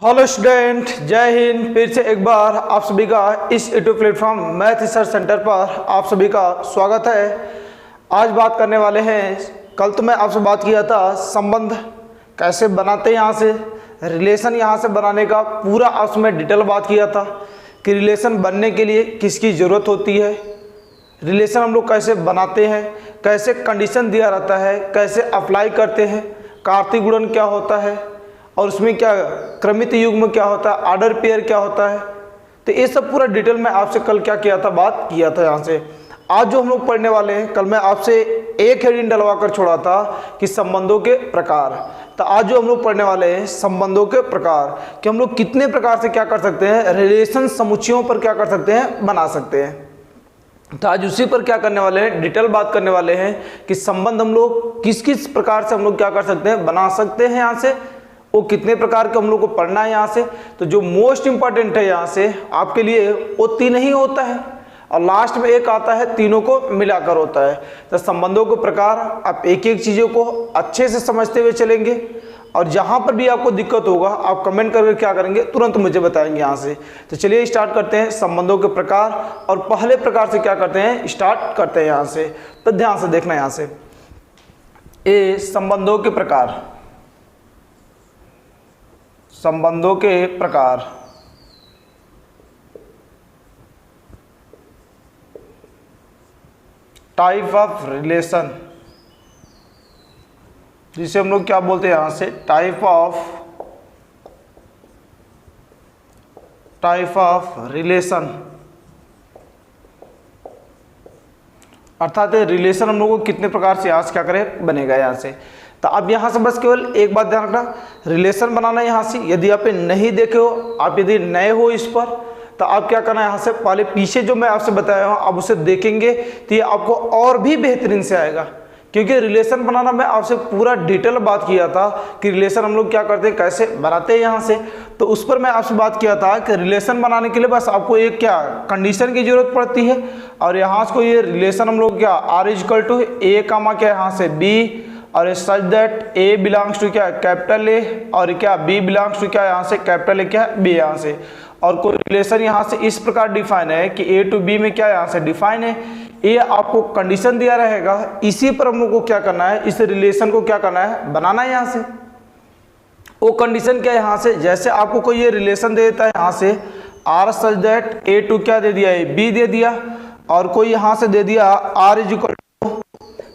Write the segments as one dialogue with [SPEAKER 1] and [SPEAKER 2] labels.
[SPEAKER 1] Hello student, जय हिंद। फिर से एक बार आप सभी का इस YouTube platform math research centre पर आप सभी का स्वागत है। आज बात करने वाले हैं, कल तो मैं आपसे बात किया था संबंध कैसे बनाते हैं, यहाँ से रिलेशन यहाँ से बनाने का पूरा आपसे मैं डिटेल बात किया था कि रिलेशन बनने के लिए किसकी ज़रूरत होती है, रिलेशन हम लोग कैसे बनाते हैं, कैसे कंडीशन दिया रहता है, कैसे अप्लाई करते हैं, कार्तीय गुणन क्या होता है और उसमें क्या क्रमित युग्म क्या होता है, ऑर्डर पेयर क्या होता है। तो ये सब पूरा डिटेल में आपसे कल क्या किया था, बात किया था। यहाँ से आज जो हम लोग पढ़ने वाले हैं, कल मैं आपसे एक हेडिंग डलवा कर छोड़ा था कि संबंधों के प्रकार। तो आज जो हम लोग पढ़ने वाले हैं संबंधों के प्रकार, कि हम लोग कितने प्रकार से क्या कर सकते हैं, रिलेशन समुच्चयों पर क्या कर सकते हैं, बना सकते हैं। तो आज उसी पर क्या करने वाले हैं, डिटेल बात करने वाले हैं कि संबंध हम लोग किस किस प्रकार से हम लोग क्या कर सकते हैं, बना सकते हैं। यहाँ से वो कितने प्रकार के हम लोग को पढ़ना है यहाँ से। तो जो मोस्ट इंपॉर्टेंट है यहाँ से आपके लिए वो तीन ही होता है और लास्ट में एक आता है, तीनों को मिलाकर होता है। तो संबंधों के प्रकार आप एक एक चीज़ों को अच्छे से समझते हुए चलेंगे और जहाँ पर भी आपको दिक्कत होगा आप कमेंट करके क्या करेंगे, तुरंत मुझे बताएंगे यहाँ से। तो चलिए स्टार्ट करते हैं संबंधों के प्रकार और पहले प्रकार से क्या करते हैं, स्टार्ट करते हैं यहाँ से। तो ध्यान से देखना यहाँ से, ये संबंधों के प्रकार, संबंधों के प्रकार। टाइप ऑफ रिलेशन, जिसे हम लोग क्या बोलते हैं यहाँ से, टाइप ऑफ रिलेशन। अर्थात रिलेशन हम लोग को कितने प्रकार से यहाँ से क्या करें, बनेगा यहाँ से। तो अब यहाँ से बस केवल एक बात ध्यान रखना, रिलेशन बनाना यहाँ से। यदि आप नहीं देखे हो, आप यदि नए हो इस पर, तो आप क्या करना है, यहाँ से पहले पीछे जो मैं आपसे बताया हूँ आप उसे देखेंगे तो ये आपको और भी बेहतरीन से आएगा। क्योंकि रिलेशन बनाना मैं आपसे पूरा डिटेल बात किया था कि रिलेशन हम लोग क्या करते हैं, कैसे बनाते हैं यहाँ से। तो उस पर मैं आपसे बात किया था कि रिलेशन बनाने के लिए बस आपको एक क्या कंडीशन की जरूरत पड़ती है। और यहाँ से ये रिलेशन हम लोग क्या R equal to A comma क्या यहाँ से बी, और such that A belongs to क्या कैपिटल ए और क्या बी बिलोंग्स टू क्या यहाँ से कैपिटल ए क्या बी यहाँ से। और कोई रिलेशन यहाँ से इस प्रकार डिफाइन है कि ए टू बी में क्या यहाँ से डिफाइन है, ये आपको कंडीशन दिया रहेगा। इसी पर हम लोग को क्या करना है, इस रिलेशन को क्या करना है, बनाना है यहाँ से। वो कंडीशन क्या है यहाँ से, जैसे आपको कोई ये रिलेशन दे देता है यहाँ से R such that A to क्या दे दिया, बी दे दिया, और कोई यहाँ से दे दिया R is equal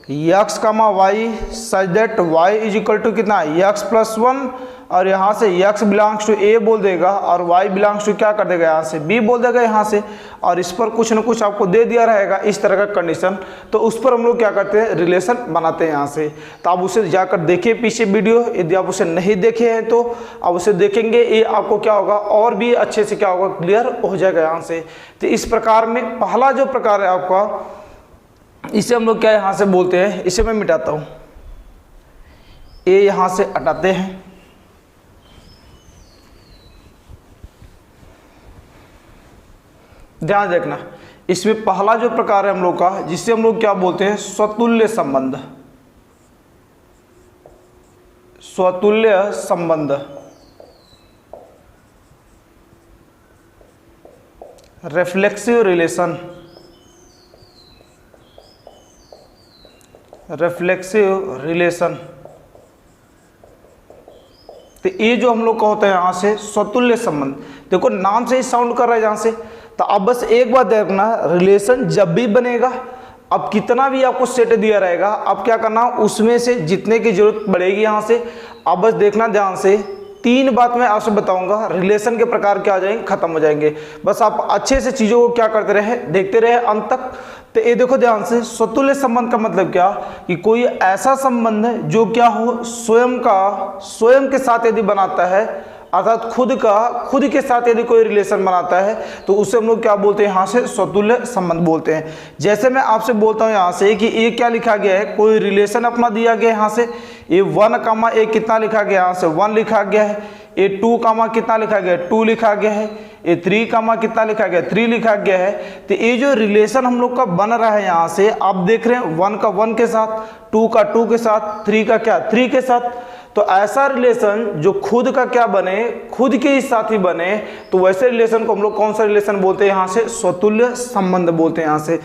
[SPEAKER 1] x comma y such that Y is equal to कितना, यक्स प्लस वन, और यहाँ से यक्स बिलोंग्स टू ए बोल देगा और वाई बिलोंग्स टू क्या कर देगा, यहाँ से बी बोल देगा यहाँ से। और इस पर कुछ न कुछ आपको दे दिया रहेगा इस तरह का कंडीशन। तो उस पर हम लोग क्या करते हैं, रिलेशन बनाते हैं यहाँ से। तो आप उसे जाकर देखिए पीछे वीडियो, यदि आप उसे नहीं देखे हैं तो आप उसे देखेंगे, ये आपको क्या होगा और भी अच्छे से क्या होगा, क्लियर हो जाएगा यहाँ से। तो इस प्रकार में पहला जो प्रकार है आपका, इसे हम लोग क्या यहाँ से बोलते हैं, इसे मैं मिटाता हूँ, ए यहाँ से हटाते हैं। ध्यान देखना, इसमें पहला जो प्रकार है हम लोग का, जिसे हम लोग क्या बोलते हैं, स्वतुल्य संबंध। स्वतुल्य संबंध, रिफ्लेक्सिव रिलेशन, रिफ्लेक्सिव रिलेशन। तो ये जो हम लोग का होता है यहाँ से स्वतुल्य संबंध, देखो नाम से ही साउंड कर रहा है यहाँ से। तो अब बस एक बात देखना, रिलेशन जब भी बनेगा, अब कितना भी आपको सेट दिया रहेगा, अब क्या करना, उसमें से जितने की जरूरत पड़ेगी यहाँ से। अब बस देखना ध्यान से, तीन बात मैं आपसे बताऊंगा, रिलेशन के प्रकार क्या हो जाएंगे, खत्म हो जाएंगे। बस आप अच्छे से चीज़ों को क्या करते रहे, देखते रहे अंत तक। तो ये देखो ध्यान से, स्वतुल्य संबंध का मतलब क्या, कि कोई ऐसा संबंध है जो क्या हो, स्वयं के साथ यदि बनाता है, अर्थात खुद के साथ यदि कोई रिलेशन बनाता है, तो उसे हम लोग क्या बोलते हैं, यहाँ से स्वतुल्य संबंध बोलते हैं। जैसे मैं आपसे बोलता हूँ यहाँ से कि ये क्या लिखा गया है, कोई रिलेशन अपना दिया गया है यहाँ से, ये 1 कामा ए कितना लिखा गया, यहाँ से 1 लिखा गया है, ये 2 कामा कितना लिखा गया, 2 लिखा गया है, ये 3 कामा कितना लिखा गया, 3 लिखा गया है। तो ये जो रिलेशन हम लोग का बन रहा है यहाँ से, आप देख रहे हैं 1 का 1 के साथ, 2 का 2 के साथ, 3 का क्या 3 के साथ। तो ऐसा रिलेशन जो खुद का क्या बने, खुद के ही साथ ही बने, तो वैसे रिलेशन को हम लोग कौन सा रिलेशन बोलते हैं, यहाँ से स्वतुल्य संबंध बोलते हैं। यहाँ से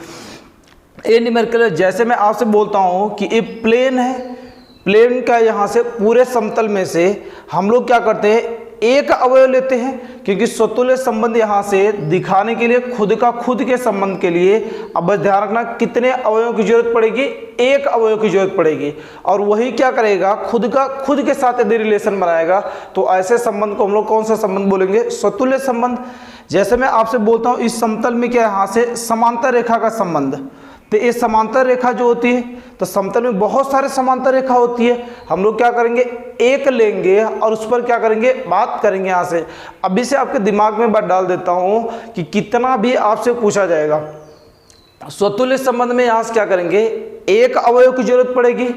[SPEAKER 1] ए न्यूमेरिकल, जैसे मैं आपसे बोलता हूँ कि ये प्लेन है, प्लेन का यहाँ से पूरे समतल में से हम लोग क्या करते हैं, एक अवयव लेते हैं, क्योंकि स्वतुल्य संबंध यहाँ से दिखाने के लिए खुद का खुद के संबंध के लिए, अब बस ध्यान रखना कितने अवयवों की जरूरत पड़ेगी, एक अवयव की जरूरत पड़ेगी, और वही क्या करेगा, खुद का खुद के साथ यदि रिलेशन बनाएगा तो ऐसे संबंध को हम लोग कौन सा संबंध बोलेंगे, स्वतुल्य संबंध। जैसे मैं आपसे बोलता हूँ इस समतल में क्या यहाँ से समांतर रेखा का संबंध, तो ये समांतर रेखा जो होती है, तो समतल में बहुत सारे समांतर रेखा होती है, हम लोग क्या करेंगे, एक लेंगे और उस पर क्या करेंगे, बात करेंगे। यहाँ से अभी से आपके दिमाग में बात डाल देता हूँ कि कितना भी आपसे पूछा जाएगा, स्वतुल्य संबंध में यहाँ से क्या करेंगे, एक अवयव की जरूरत पड़ेगी।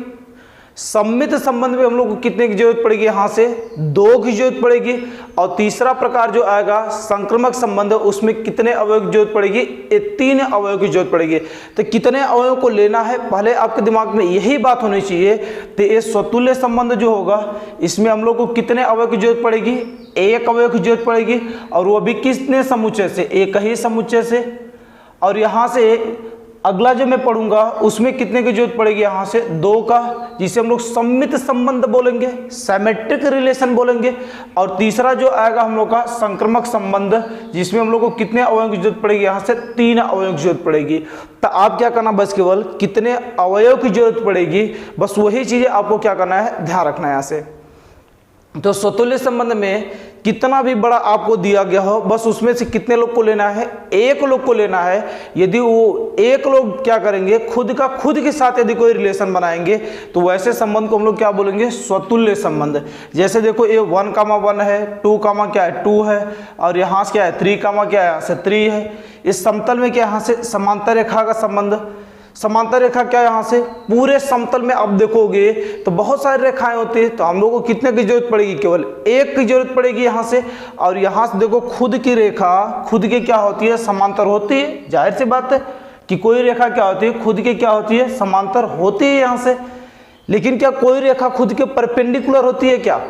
[SPEAKER 1] सम्मित संबंध में हम लोग को कितने की जरूरत पड़ेगी, यहाँ से 2 की जरूरत पड़ेगी। और तीसरा प्रकार जो आएगा संक्रमक संबंध, उसमें कितने अवयव की जरूरत पड़ेगी, ये 3 अवयव की जरूरत पड़ेगी। तो कितने अवयव को लेना है, पहले आपके दिमाग में यही बात होनी चाहिए। तो ये स्वतुल्य संबंध जो होगा, इसमें हम लोग को कितने अवयव की जरूरत पड़ेगी, एक अवयव की जरूरत पड़ेगी, और वो भी कितने समुच्चय से, एक ही समुच्चय से। और यहाँ से अगला जो मैं पढ़ूंगा उसमें कितने की जरूरत पड़ेगी, यहाँ से 2 का, जिसे हम लोग सम्मित संबंध बोलेंगे, सिमेट्रिक रिलेशन बोलेंगे। और तीसरा जो आएगा हम लोग का संक्रमक संबंध, जिसमें हम लोग को कितने अवयव की जरूरत पड़ेगी, यहाँ से 3 अवयव की जरूरत पड़ेगी। तो आप क्या करना, बस केवल कितने अवयव की जरूरत पड़ेगी, बस वही चीजें आपको क्या करना है, ध्यान रखना है यहाँ से। तो स्वतुल्य संबंध में कितना भी बड़ा आपको दिया गया हो, बस उसमें से कितने लोग को लेना है, एक लोग को लेना है। यदि वो एक लोग क्या करेंगे, खुद का खुद के साथ यदि कोई रिलेशन बनाएंगे, तो वैसे संबंध को हम लोग क्या बोलेंगे, स्वतुल्य संबंध। जैसे देखो ये 1,1 है, 2, क्या है 2 है, और यहाँ से क्या है 3, क्या है यहाँ से 3 है। इस समतल में क्या यहाँ से समांतर रेखा का संबंध, समांतर रेखा क्या है, यहाँ से पूरे समतल में आप देखोगे तो बहुत सारी रेखाएं होती है, तो हम लोग को कितने की जरूरत पड़ेगी, केवल एक की जरूरत पड़ेगी यहाँ से। और यहाँ से देखो खुद की रेखा खुद की क्या होती है, समांतर होती है। जाहिर सी बात है कि कोई रेखा क्या होती है, खुद की क्या होती है, समांतर होती है यहाँ से। लेकिन क्या कोई रेखा खुद के परपेंडिकुलर होती है क्या,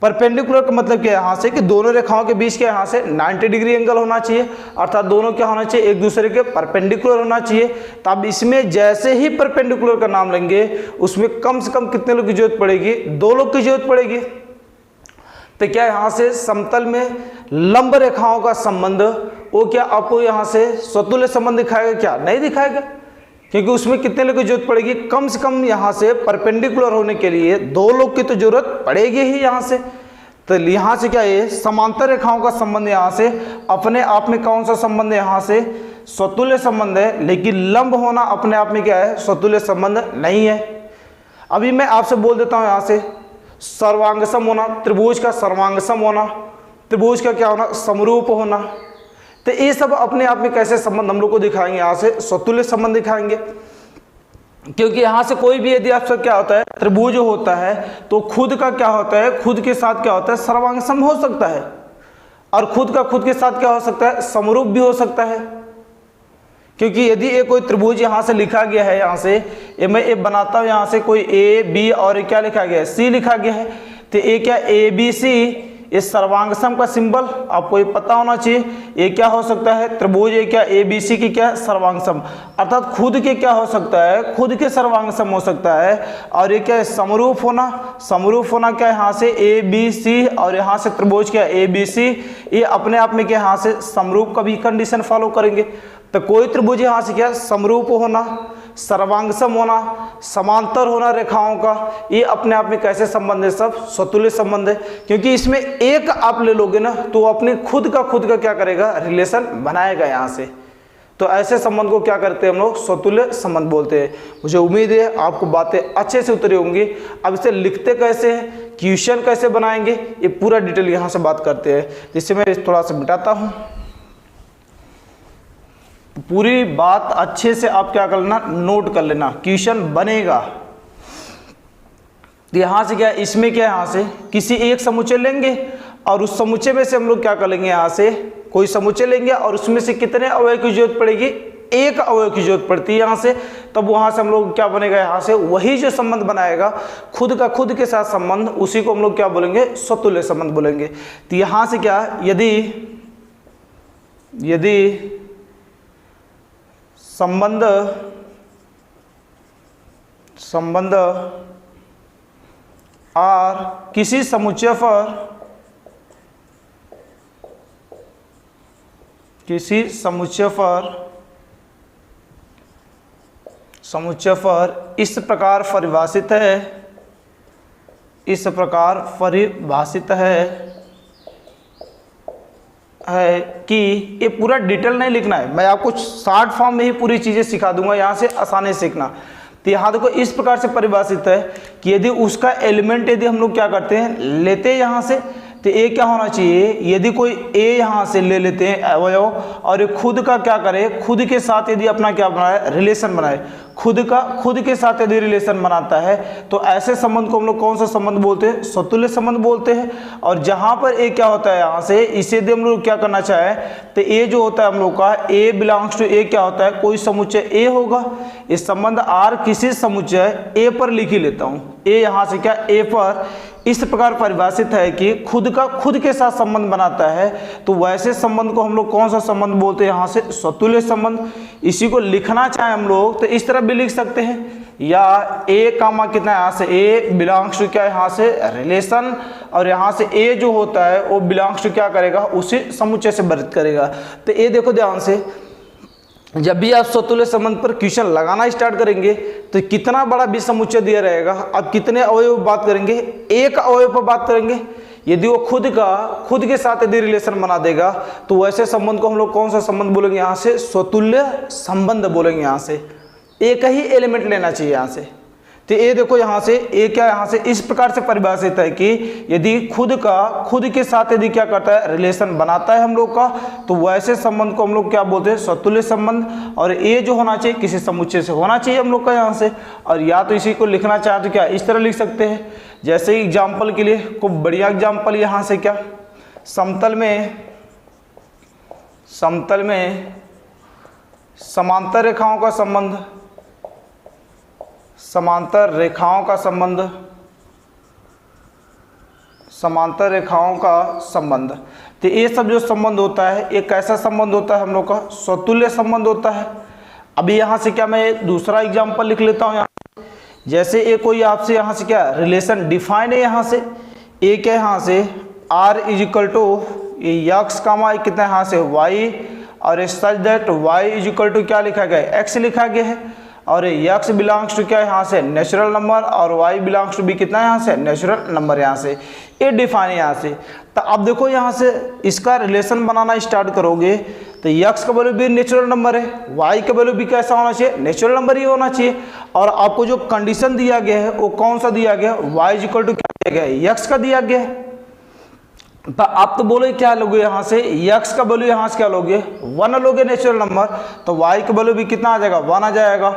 [SPEAKER 1] परपेंडिकुलर का मतलब क्या है, यहाँ से कि दोनों रेखाओं के बीच क्या यहाँ से 90 डिग्री एंगल होना चाहिए, अर्थात दोनों क्या होना चाहिए, एक दूसरे के परपेंडिकुलर होना चाहिए। तो अब इसमें जैसे ही परपेंडिकुलर का नाम लेंगे, उसमें कम से कम कितने लोग की जरूरत पड़ेगी, 2 लोग की जरूरत पड़ेगी। तो क्या यहाँ से समतल में लंब रेखाओं का संबंध, वो क्या आपको यहाँ से स्वतुल्य संबंध दिखाएगा, क्या नहीं दिखाएगा, क्योंकि उसमें कितने लोग की जरूरत पड़ेगी, कम से कम यहाँ से परपेंडिकुलर होने के लिए 2 लोग की तो जरूरत पड़ेगी ही यहाँ से। तो यहाँ से क्या है, समांतर रेखाओं का संबंध यहाँ से अपने आप में कौन सा संबंध है, यहाँ से स्वतुल्य संबंध है। लेकिन लंब होना अपने आप में क्या है, स्वतुल्य संबंध नहीं है। अभी मैं आपसे बोल देता हूँ यहाँ से सर्वांगसम होना, त्रिभुज का सर्वांगसम होना, त्रिभुज का क्या होना, समरूप होना। तो ये सब अपने आप में कैसे संबंध हम लोग को दिखाएंगे, यहाँ से स्वतुल्य संबंध दिखाएंगे। क्योंकि यहाँ से कोई भी यदि आपसे क्या होता है, त्रिभुज होता है, तो खुद का क्या होता है, खुद के साथ क्या होता है, सर्वांगसम हो सकता है, और खुद का खुद के साथ क्या हो सकता है, समरूप भी हो सकता है। क्योंकि यदि ये कोई त्रिभुज यहाँ से लिखा गया है, यहाँ से मैं ये बनाता हूँ, यहाँ से कोई ए बी और क्या लिखा गया है, सी लिखा गया है, तो ये क्या ए बी सी, इस सर्वांगसम का सिंबल आपको ये पता होना चाहिए। ये क्या हो सकता है, त्रिभुज ये क्या ए बी सी की क्या सर्वांगसम, अर्थात खुद के क्या हो सकता है, खुद के सर्वांगसम हो सकता है। और ये क्या है, समरूप होना, समरूप होना क्या है, यहाँ से ए बी सी और यहाँ से त्रिभुज क्या ए बी सी, ये अपने आप में क्या यहाँ से समरूप का भी कंडीशन फॉलो करेंगे। तो कोई त्रिभुज यहाँ से क्या समरूप होना, सर्वांगसम होना, समांतर होना रेखाओं का, ये अपने आप में कैसे संबंध है, सब स्वतुल्य संबंध है। क्योंकि इसमें एक आप ले लोगे ना, तो अपने खुद का क्या करेगा, रिलेशन बनाएगा यहाँ से। तो ऐसे संबंध को क्या करते हैं हम लोग, स्वतुल्य संबंध बोलते हैं। मुझे उम्मीद है आपको बातें अच्छे से उतरी होंगी। अब इसे लिखते कैसे हैं, क्वेश्चन कैसे बनाएंगे, ये पूरा डिटेल यहाँ से बात करते हैं। जिससे मैं थोड़ा सा मिटाता हूँ, पूरी बात अच्छे से आप क्या कर लेना, नोट कर लेना, क्वेश्चन बनेगा। यहां से क्या, इसमें क्या, यहां से किसी एक समुच्चय लेंगे और उस समुच्चय में से हम लोग क्या कर लेंगे, यहां से कोई समुच्चय लेंगे और उसमें से कितने अवयव की जरूरत पड़ेगी, एक अवयव की जरूरत पड़ती है यहाँ से, तब वहाँ से हम लोग क्या बनेगा, यहाँ से वही जो संबंध बनाएगा खुद का खुद के साथ संबंध, उसी को हम लोग क्या बोलेंगे, स्वतुल्य संबंध बोलेंगे। तो यहाँ से क्या, यदि संबंध आर किसी समुच्चय पर इस प्रकार परिभाषित है कि ये पूरा डिटेल नहीं लिखना है, मैं आपको शॉर्ट फॉर्म में ही पूरी चीज़ें सिखा दूंगा, यहाँ से आसानी से सीखना। तो यहाँ देखो इस प्रकार से परिभाषित है कि यदि उसका एलिमेंट यदि हम लोग क्या करते हैं, लेते हैं यहाँ से, तो ए क्या होना चाहिए, यदि कोई ए यहाँ से ले लेते हैं अवयव और खुद का क्या करे, खुद के साथ यदि अपना क्या बनाए, रिलेशन बनाए, खुद के साथ यदि रिलेशन बनाता है, तो ऐसे संबंध को हम लोग कौन सा संबंध बोलते हैं, स्वतुल्य संबंध बोलते हैं। और जहाँ पर ए क्या होता है, यहाँ से इसे यदि हम लोग क्या करना चाहे, तो ए जो होता है हम लोग का, ए बिलोंग्स टू ए क्या होता है, कोई समुच्चय ए होगा। इस संबंध आर किसी समुच्चय ए पर लिख ही लेता हूँ, ए यहाँ से क्या, ए पर इस प्रकार परिभाषित है कि खुद का खुद के साथ संबंध बनाता है, तो वैसे संबंध को हम लोग कौन सा संबंध बोलते हैं, यहाँ से स्वतुल्य संबंध। इसी को लिखना चाहे हम लोग तो इस तरह भी लिख सकते हैं, या ए कामा कितना है, यहाँ से ए बिलोंग्स टू क्या है, यहाँ से रिलेशन, और यहाँ से ए जो होता है वो बिलोंग्स टू क्या करेगा, उसी समुच्चय से वर्णित करेगा। तो ये देखो ध्यान से, जब भी आप स्वतुल्य संबंध पर क्वेश्चन लगाना स्टार्ट करेंगे तो कितना बड़ा भी समुच्चय दिया रहेगा, अब कितने अवयव पर बात करेंगे, एक अवयव पर बात करेंगे। यदि वो खुद के साथ यदि रिलेशन बना देगा, तो वैसे संबंध को हम लोग कौन सा संबंध बोलेंगे, यहाँ से स्वतुल्य संबंध बोलेंगे। यहाँ से एक ही एलिमेंट लेना चाहिए यहाँ से। तो ये देखो यहाँ से ए क्या, यहाँ से इस प्रकार से परिभाषित है कि यदि खुद के साथ यदि क्या करता है, रिलेशन बनाता है हम लोग का, तो वैसे संबंध को हम लोग क्या बोलते हैं, स्वतुल्य संबंध। और ए जो होना चाहिए किसी समुच्चय से होना चाहिए हम लोग का यहाँ से। और या तो इसी को लिखना चाहे तो क्या इस तरह लिख सकते हैं, जैसे एग्जाम्पल के लिए खूब बढ़िया एग्जाम्पल यहाँ से क्या, समतल में समांतर रेखाओं का संबंध, समांतर रेखाओं का संबंध। तो ये सब जो संबंध होता है, एक ऐसा संबंध होता है हम लोग का स्वतुल्य संबंध होता है। अभी यहाँ से क्या, मैं दूसरा एग्जांपल लिख लेता हूँ। यहाँ जैसे ये कोई आपसे यहाँ से क्या रिलेशन डिफाइन है, यहाँ से ए क्या, यहाँ से R is equal to x comma कितना है, यहाँ से वाई, और such that Y is equal to क्या लिखा गया है, एक्स लिखा गया है। और यक्स बिलोंग्स टू क्या है, यहाँ से नेचुरल नंबर, और वाई बिलोंग्स टू भी कितना है, यहाँ से नेचुरल नंबर। यहाँ से ये डिफाइन है यहाँ से। तो अब देखो यहाँ से इसका रिलेशन बनाना स्टार्ट करोगे तो यक्स का वैल्यू भी नेचुरल नंबर है, वाई का वैल्यू भी कैसा होना चाहिए, नेचुरल नंबर ही होना चाहिए। और आपको जो कंडीशन दिया गया है वो कौन सा दिया गया है, वाई इज इक्वल टू क्या दिया गया है, यक्स का दिया गया है। तो आप तो बोले क्या लोगे, यहाँ से यक्स का वैल्यू यहाँ से क्या लोगे, 1 लोगे नेचुरल नंबर, तो वाई का वैल्यू भी कितना आ जाएगा, 1 आ जाएगा।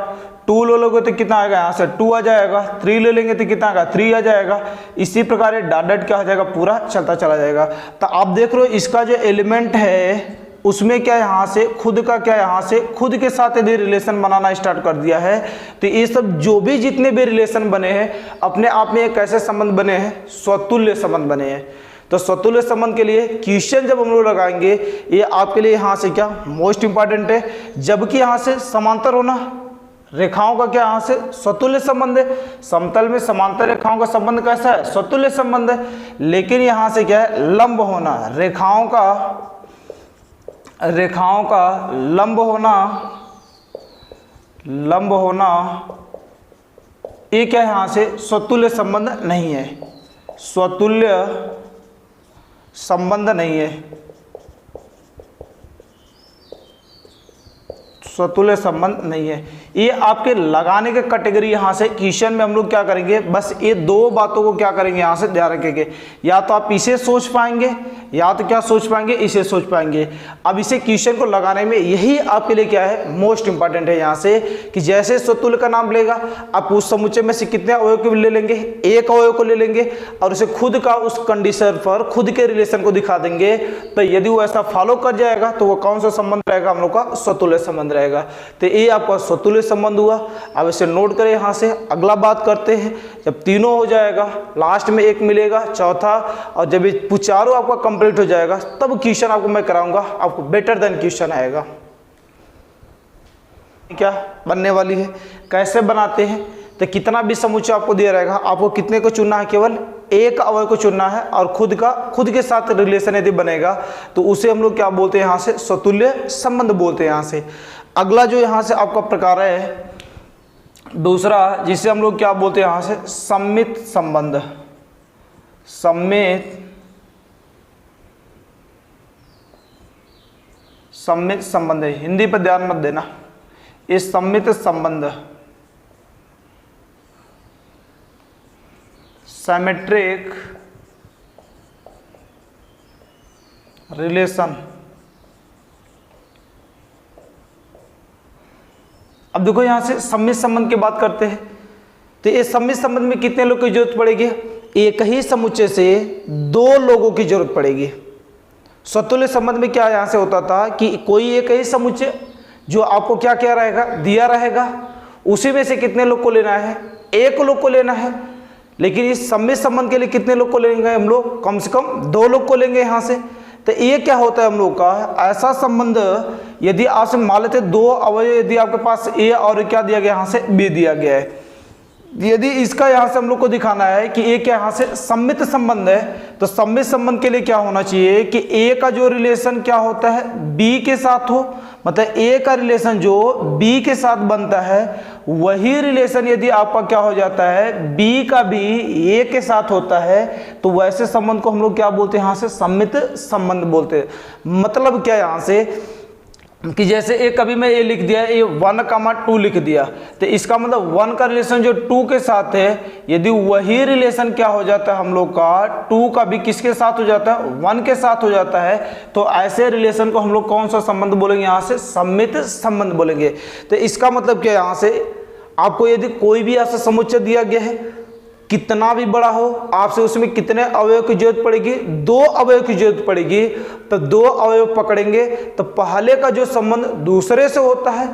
[SPEAKER 1] 2 ले लोगे तो कितना आएगा, यहाँ से 2 आ जाएगा। 3 ले लेंगे तो कितना आएगा, 3 आ जाएगा। इसी प्रकार डॉट डॉट क्या हो जाएगा, पूरा चलता चला जाएगा। तो आप देख रहे हो इसका जो एलिमेंट है उसमें क्या, यहाँ से खुद का क्या, यहाँ से खुद के साथ यदि रिलेशन बनाना स्टार्ट कर दिया है, तो ये सब जो भी जितने भी रिलेशन बने हैं अपने आप में एक ऐसे संबंध बने हैं, स्वतुल्य संबंध बने हैं। तो स्वतुल्य संबंध के लिए क्वेश्चन जब हम लोग लगाएंगे, ये आपके लिए यहाँ से क्या मोस्ट इंपॉर्टेंट है। जबकि यहाँ से समांतर होना, रेखाओं का क्या यहाँ से स्वतुल्य संबंध है। समतल में समांतर रेखाओं का संबंध कैसा है, स्वतुल्य संबंध है। लेकिन यहाँ से क्या है, लंब होना, रेखाओं का लंब होना, ये क्या यहाँ से स्वतुल्य संबंध नहीं है, स्वतुल्य संबंध नहीं है, स्वतुल्य संबंध नहीं है। ये आपके लगाने के कैटेगरी यहाँ से क्वेश्चन में हम लोग क्या करेंगे, बस ये 2 बातों को क्या करेंगे यहाँ से ध्यान रखेंगे। या तो आप इसे सोच पाएंगे, या तो क्या सोच पाएंगे, इसे सोच पाएंगे। अब इसे क्वेश्चन को लगाने में यही आपके लिए क्या है, मोस्ट इंपॉर्टेंट है यहाँ से, कि जैसे स्वतुल्य का नाम लेगा आप उस समुच्चय में से कितने अवयव को ले लेंगे, एक अवयव को ले लेंगे और उसे खुद का उस कंडीशन पर खुद के रिलेशन को दिखा देंगे। तो यदि वो ऐसा फॉलो कर जाएगा तो वो कौन सा संबंध रहेगा, हम लोग का स्वतुल्य संबंध रहेगा। रहेगा। तो ये आपका स्वतुल्य संबंध हुआ। अब इसे नोट करें यहाँ से। अगला बात करते हैं, जब तीनों हो जाएगा, लास्ट में एक मिलेगा चौथा, और जब ये चारों आपका कंप्लीट हो जाएगा तब क्वेश्चन आपको मैं कराऊंगा, आपको बेटर देन क्वेश्चन आएगा। क्या बनने वाली है, कैसे बनाते हैं, तो कितना भी समुच्चय आपको दिया रहेगा, आपको कितने को चुनना है, केवल एक अवयव को चुनना है, और खुद के साथ रिलेशन यदि बनेगा तो उसे हम लोग क्या बोलते हैं यहाँ से, स्वतुल्य संबंध बोलते हैं यहाँ से। अगला जो यहाँ से आपका प्रकार है दूसरा, जिसे हम लोग क्या बोलते हैं यहाँ से, सम्मित संबंध। सम्मित संबंध है, हिंदी पर ध्यान मत देना। इस सम्मित संबंध, सिमेट्रिक रिलेशन। अब देखो यहां से सम्मित संबंध की बात करते हैं, तो ये सम्मित संबंध में कितने लोग की जरूरत पड़ेगी, एक ही समुच्चय से दो लोगों की जरूरत पड़ेगी। स्वतुल्य संबंध में क्या यहां से होता था कि कोई एक ही समुच्चय जो आपको क्या क्या रहेगा, दिया रहेगा, उसी में से कितने लोग को लेना है, एक लोग को लेना है। लेकिन इस सम्मित संबंध के लिए कितने लोग को लेंगे हम लोग, कम से कम दो लोग को लेंगे यहाँ से। तो ये क्या होता है हम लोग का ऐसा संबंध, यदि आपसे मान लेते दो अवयव, यदि आपके पास ए और क्या दिया गया यहाँ से, बी दिया गया है, यदि इसका यहाँ से हम लोग को दिखाना है कि ए क्या यहाँ से सम्मित संबंध है, तो सम्मित संबंध के लिए क्या होना चाहिए कि ए का जो रिलेशन क्या होता है, बी के साथ हो। मतलब ए का रिलेशन जो बी के साथ बनता है, वही रिलेशन यदि आपका क्या हो जाता है, बी का भी ए के साथ होता है, तो वैसे संबंध को हम लोग क्या बोलते हैं यहाँ से, सम्मित संबंध बोलते हैं। मतलब क्या यहाँ से कि जैसे एक कभी मैं ये लिख दिया, ये 1,2 लिख दिया, तो इसका मतलब 1 का रिलेशन जो 2 के साथ है, यदि वही रिलेशन क्या हो जाता है हम लोग का, 2 का भी किसके साथ हो जाता है, 1 के साथ हो जाता है, तो ऐसे रिलेशन को हम लोग कौन सा संबंध बोलेंगे यहाँ से, सम्मित संबंध बोलेंगे। तो इसका मतलब क्या यहाँ से, आपको यदि कोई भी ऐसा समुच्चय दिया गया है, कितना भी बड़ा हो, आपसे उसमें कितने अवयव की जरूरत पड़ेगी, 2 अवयव की जरूरत पड़ेगी, तो 2 अवयव पकड़ेंगे, तो पहले का जो संबंध दूसरे से होता है,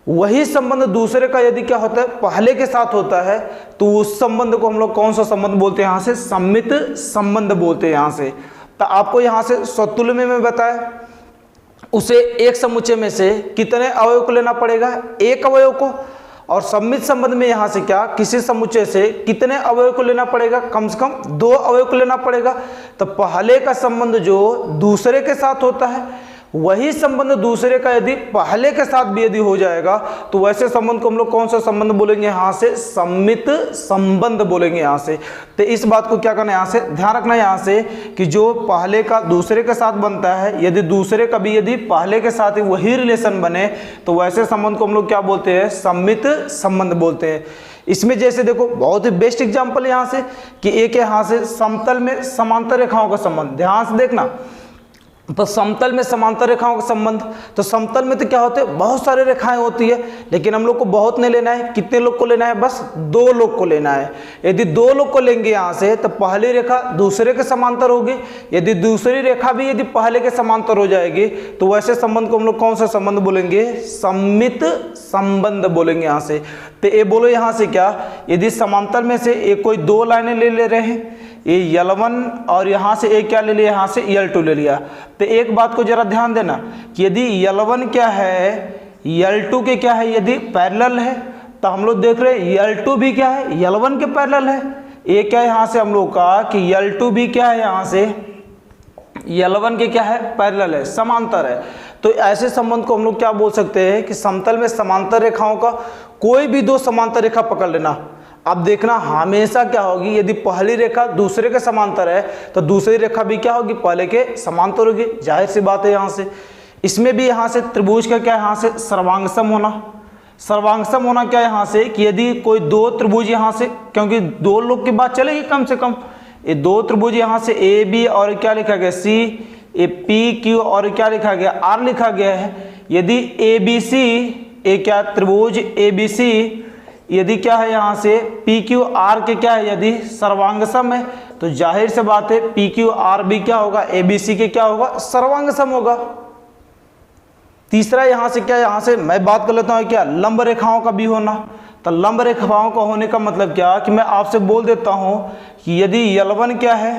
[SPEAKER 1] वही संबंध दूसरे का यदि क्या होता है, पहले के साथ होता है, तो उस संबंध को हम लोग कौन सा संबंध बोलते हैं यहाँ से, सम्मित संबंध बोलते हैं यहाँ से। तो आपको यहाँ से स्वतुल्य में मैं बताया, उसे एक समुच्चय में से कितने अवयव को लेना पड़ेगा, एक अवयव को, और सम्मित संबंध में यहाँ से क्या, किसी समुच्चय से कितने अवयव को लेना पड़ेगा, कम से कम 2 अवयव को लेना पड़ेगा। तो पहले का संबंध जो दूसरे के साथ होता है, वही संबंध दूसरे का यदि पहले के साथ भी यदि हो जाएगा, तो वैसे संबंध को हम लोग कौन सा संबंध बोलेंगे यहाँ से, सम्मित संबंध बोलेंगे यहाँ से। तो इस बात को क्या करना है यहाँ से, ध्यान रखना है यहाँ से कि जो पहले का दूसरे के साथ बनता है, यदि दूसरे का भी यदि पहले के साथ ही वही रिलेशन बने, तो वैसे संबंध को हम लोग क्या बोलते हैं, सम्मित संबंध बोलते हैं। इसमें जैसे देखो बहुत ही बेस्ट एग्जाम्पल यहाँ से कि एक यहाँ से समतल में समांतर रेखाओं का संबंध, ध्यान से देखना। तो समतल में समांतर रेखाओं का संबंध, तो समतल में तो क्या होते हैं, बहुत सारे रेखाएं होती है, लेकिन हम लोग को बहुत नहीं लेना है, कितने लोग को लेना है, बस 2 लोग को लेना है। यदि 2 लोग को लेंगे यहाँ से, तो पहली रेखा दूसरे के समांतर होगी, यदि दूसरी रेखा भी यदि पहले के समांतर हो जाएगी, तो वैसे संबंध को हम लोग कौन सा संबंध बोलेंगे, सम्मित संबंध बोलेंगे यहाँ से। तो ये बोलो यहाँ से क्या, यदि समांतर में से एक कोई 2 लाइनें ले रहे हैं, ये L1 और यहाँ से एक क्या ले लिया, यहाँ से L2 ले लिया। तो एक बात को जरा ध्यान देना कि यदि L1 क्या है, L2 के क्या है, यदि पैरेलल है, तो हम लोग देख रहे हैं L2 भी क्या है, L1 के पैरेलल है। ये क्या है यहाँ से हम लोग का कि L2 भी क्या है, यहाँ से L1 के क्या है, पैरेलल है, समांतर है। तो ऐसे संबंध को हम लोग क्या बोल सकते हैं कि समतल में समांतर रेखाओं का कोई भी 2 समांतर रेखा पकड़ लेना। अब देखना हमेशा क्या होगी, यदि पहली रेखा दूसरे के समांतर है, तो दूसरी रेखा भी क्या होगी, पहले के समांतर होगी, जाहिर सी बात है। यहाँ से इसमें भी यहाँ से त्रिभुज का क्या है, यहाँ से सर्वांगसम होना। सर्वांगसम होना क्या है यहाँ से कि यदि कोई 2 त्रिभुज यहाँ से, क्योंकि 2 लोग की बात चलेगी कम से कम, ये 2 त्रिभुज यहाँ से ए बी और क्या लिखा गया, सी, ए पी क्यू और क्या लिखा गया, आर लिखा गया है। यदि ए बी सी, ए क्या त्रिभुज ए बी सी यदि क्या है यहाँ से पी क्यू आर के क्या है, यदि सर्वांगसम है, तो जाहिर से बात है पी क्यू आर भी क्या होगा, ए बी सी के क्या होगा, सर्वांगसम होगा। तीसरा यहाँ से क्या, यहाँ से मैं बात कर लेता हूँ क्या, लंब रेखाओं का भी होना। तो लंब रेखाओं का होने का मतलब क्या कि मैं आपसे बोल देता हूँ कि यदि L1 क्या है,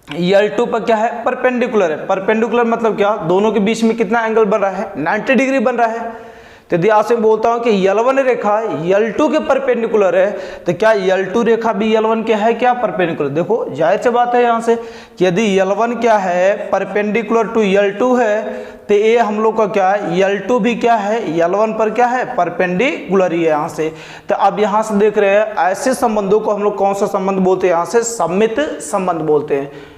[SPEAKER 1] L2 पर क्या है, परपेंडिकुलर है। परपेंडिकुलर मतलब क्या, दोनों के बीच में कितना एंगल बन रहा है, 90 डिग्री बन रहा है। तो यदि आपसे बोलता हूँ कि L1 रेखा L2 के परपेंडिकुलर है, तो क्या L2 रेखा भी L1 के है क्या, परपेंडिकुलर। देखो जाहिर सी बात है यहाँ से कि यदि L1 क्या है, परपेंडिकुलर टू L2 है, तो ये हम लोग का क्या है, L2 भी क्या है, L1 पर क्या है, परपेंडिकुलर ही है यहाँ से। तो अब यहाँ से देख रहे हैं ऐसे संबंधों को हम लोग कौन सा संबंध बोलते हैं, यहाँ से सममित संबंध बोलते हैं।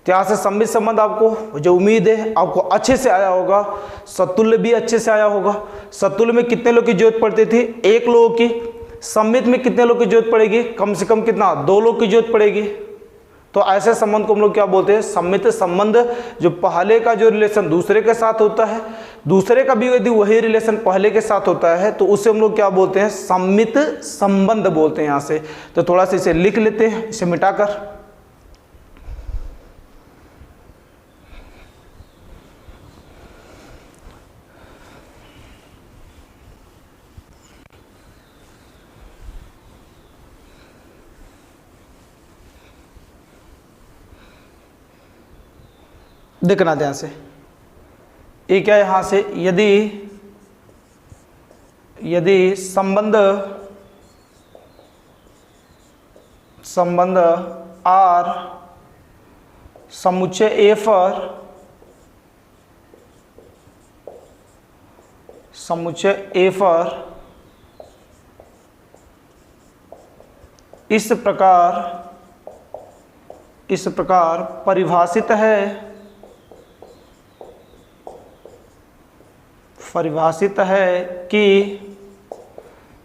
[SPEAKER 1] तो यहाँ से सममित संबंध आपको, मुझे उम्मीद है आपको अच्छे से आया होगा, सतुल्य भी अच्छे से आया होगा। सतुल्य में कितने लोग की जरूरत पड़ती थी, 1 लोग की। सममित में कितने लोग की जरूरत पड़ेगी, कम से कम कितना, 2 लोग की जरूरत पड़ेगी। तो ऐसे संबंध को हम लोग क्या बोलते हैं, सममित संबंध। जो पहले का जो रिलेशन दूसरे के साथ होता है, दूसरे का भी यदि वही रिलेशन पहले के साथ होता है, तो उसे हम लोग क्या बोलते हैं, सममित संबंध बोलते हैं यहाँ से। तो थोड़ा सा इसे लिख लेते हैं, इसे मिटाकर। देखना ध्यान से, ये क्या है यहाँ से, यदि संबंध R समुच्चय A पर इस प्रकार परिभाषित है कि,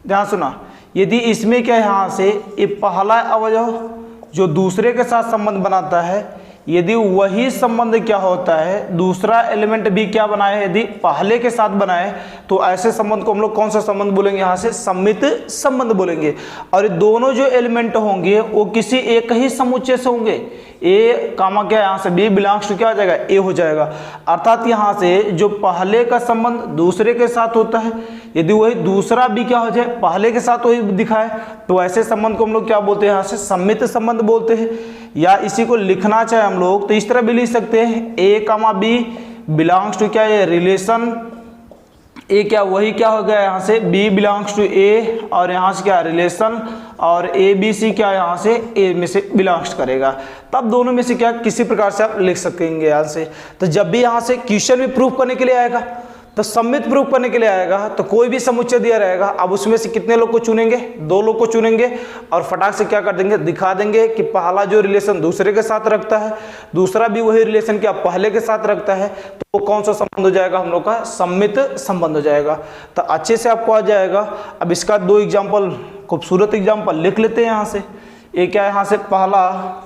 [SPEAKER 1] ध्यान सुना, यदि इसमें क्या है, यहाँ से ये पहला अवयव जो दूसरे के साथ संबंध बनाता है, यदि वही संबंध क्या होता है, दूसरा एलिमेंट भी क्या बनाए, यदि पहले के साथ बनाए, तो ऐसे संबंध को हम लोग कौन सा संबंध बोलेंगे, यहाँ से सममित संबंध बोलेंगे। और ये दोनों जो एलिमेंट होंगे वो किसी एक ही समुच्चय से होंगे। ए कामा क्या, यहाँ से बी बिलोंग्स टू क्या हो जाएगा, ए हो जाएगा। अर्थात यहाँ से जो पहले का संबंध दूसरे के साथ होता है, यदि वही दूसरा भी क्या हो जाए, पहले के साथ वही दिखाए, तो ऐसे संबंध को हम लोग क्या बोलते हैं, यहाँ से सममित संबंध बोलते हैं। या इसी को लिखना चाहे हम लोग तो इस तरह भी लिख सकते हैं, ए कामा बी बिलोंग्स टू क्या, ये रिलेशन ए क्या, वही क्या हो गया यहाँ से, बी बिलोंग्स टू ए, और यहाँ से क्या रिलेशन, और ए बी सी क्या यहाँ से ए में से बिलोंग्स करेगा। तब दोनों में से क्या किसी प्रकार से आप लिख सकेंगे यहाँ से। तो जब भी यहाँ से क्वेश्चन में प्रूफ करने के लिए आएगा, तो सममित प्रूफ करने के लिए आएगा, तो कोई भी समुच्चय दिया रहेगा, अब उसमें से कितने लोग को चुनेंगे, 2 लोग को चुनेंगे, और फटाक से क्या कर देंगे, दिखा देंगे कि पहला जो रिलेशन दूसरे के साथ रखता है, दूसरा भी वही रिलेशन क्या पहले के साथ रखता है, तो कौन सा संबंध हो जाएगा, हम लोग का सममित संबंध हो जाएगा। तो अच्छे से आपको आ जाएगा। अब इसका 2 एग्जाम्पल, खूबसूरत एग्जाम्पल लिख लेते हैं यहाँ से। एक क्या है, यहाँ से पहला,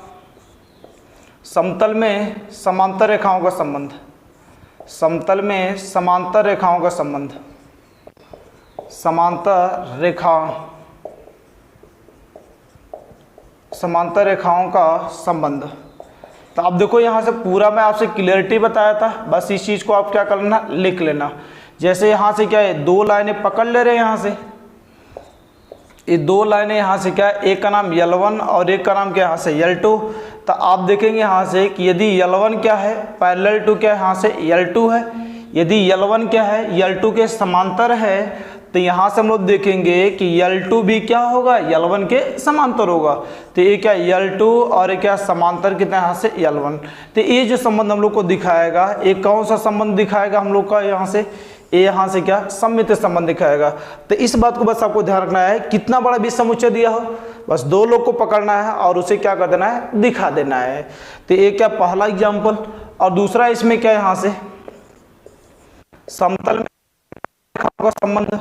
[SPEAKER 1] समतल में समांतर रेखाओं का संबंध। समतल में समांतर रेखाओं का संबंध, समांतर रेखाओं का संबंध। तो अब देखो यहाँ से पूरा मैं आपसे क्लियरिटी बताया था, बस इस चीज़ को आप क्या करना, लिख लेना। जैसे यहाँ से क्या है, 2 लाइनें पकड़ ले रहे हैं, यहाँ से ये 2 लाइनें, यहाँ से क्या है, एक का नाम L1 और एक का नाम क्या यहाँ से L2। तो आप देखेंगे यहाँ से कि यदि L1 क्या है, पैरेलल टू क्या है, यहाँ से L2 है। यदि L1 क्या है, L2 के समांतर है, तो यहाँ से हम लोग देखेंगे कि L2 भी क्या होगा, L1 के समांतर होगा। तो ये क्या L2 और ये क्या समांतर कितना यहाँ से L1। तो ये जो संबंध हम लोग को दिखाएगा, एक कौन सा संबंध दिखाएगा हम लोग का, यहाँ से ये यहाँ से क्या सममित संबंध दिखाएगा। तो इस बात को बस आपको ध्यान रखना है, कितना बड़ा भी समुच्चय दिया हो, बस 2 लोग को पकड़ना है और उसे क्या कर देना है, दिखा देना है। तो ये क्या पहला एग्जाम्पल। और दूसरा इसमें क्या, यहाँ से समतल में रेखाओं का संबंध,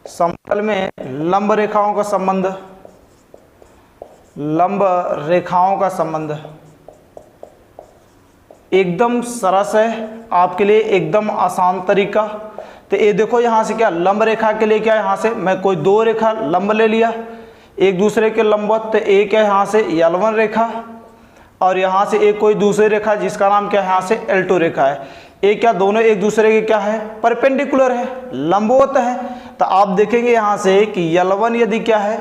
[SPEAKER 1] समतल में लंब रेखाओं का संबंध, लंब रेखाओं का संबंध एकदम सरस है आपके लिए, एकदम आसान तरीका। तो ये देखो यहाँ से क्या लंब रेखा के लिए क्या, यहाँ से मैं कोई 2 रेखा लंब ले लिया एक दूसरे के लंबवत। तो एक है यहाँ से L1 रेखा, और यहाँ से एक कोई दूसरी रेखा जिसका नाम क्या है, यहाँ से L2 रेखा है। ये क्या दोनों एक दूसरे के क्या है, परपेंडिकुलर है, लंबवत है। तो आप देखेंगे यहाँ से कि L1 यदि क्या है